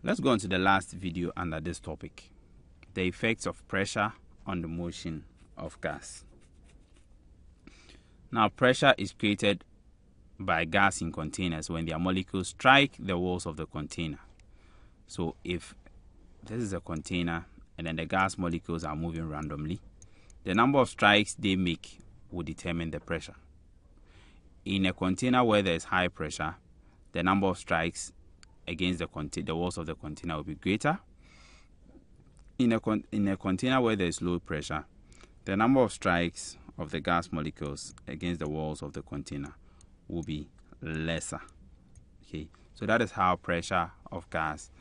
Let's go on to the last video under this topic, the effects of pressure on the motion of gas. Now, pressure is created by gas in containers when their molecules strike the walls of the container. So if this is a container and then the gas molecules are moving randomly, the number of strikes they make will determine the pressure. In a container where there is high pressure, the number of strikes against the walls of the container will be greater. In a container where there is low pressure, the number of strikes of the gas molecules against the walls of the container will be lesser. Okay, so that is how pressure of gas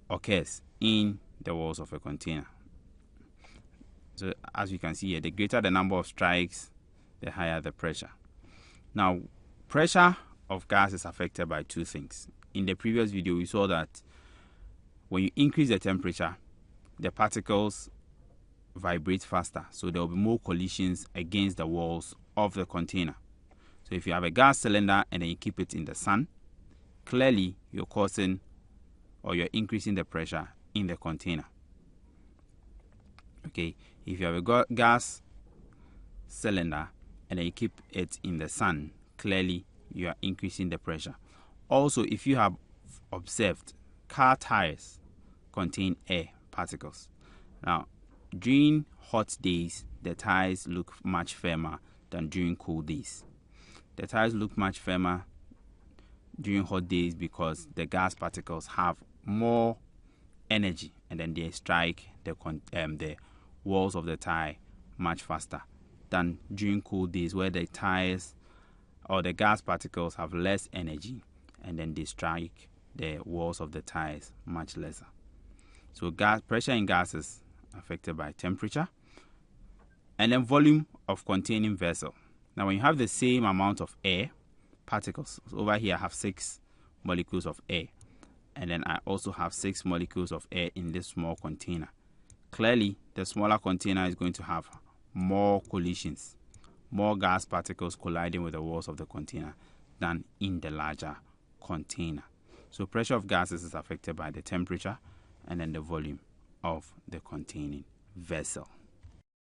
occurs in the walls of a container. So as you can see here, the greater the number of strikes, the higher the pressure. Now, pressure of gas is affected by two things. In the previous video, we saw that when you increase the temperature, the particles vibrate faster, so there will be more collisions against the walls of the container. So if you have a gas cylinder and then you keep it in the sun, clearly you're causing or you're increasing the pressure in the container. Okay, if you have a gas cylinder and then you keep it in the sun, clearly you are increasing the pressure. Also, if you have observed, car tires contain air particles. Now, during hot days, the tires look much firmer than during cool days. The tires look much firmer during hot days because the gas particles have more energy and then they strike the walls of the tire much faster than during cool days where the tires or the gas particles have less energy and then they strike the walls of the tires much lesser. So pressure in gas is affected by temperature and then volume of containing vessel. Now, when you have the same amount of air particles, so over here I have 6 molecules of air, and then I also have 6 molecules of air in this small container. Clearly, the smaller container is going to have more collisions, more gas particles colliding with the walls of the container than in the larger container. So pressure of gases is affected by the temperature and then the volume of the containing vessel.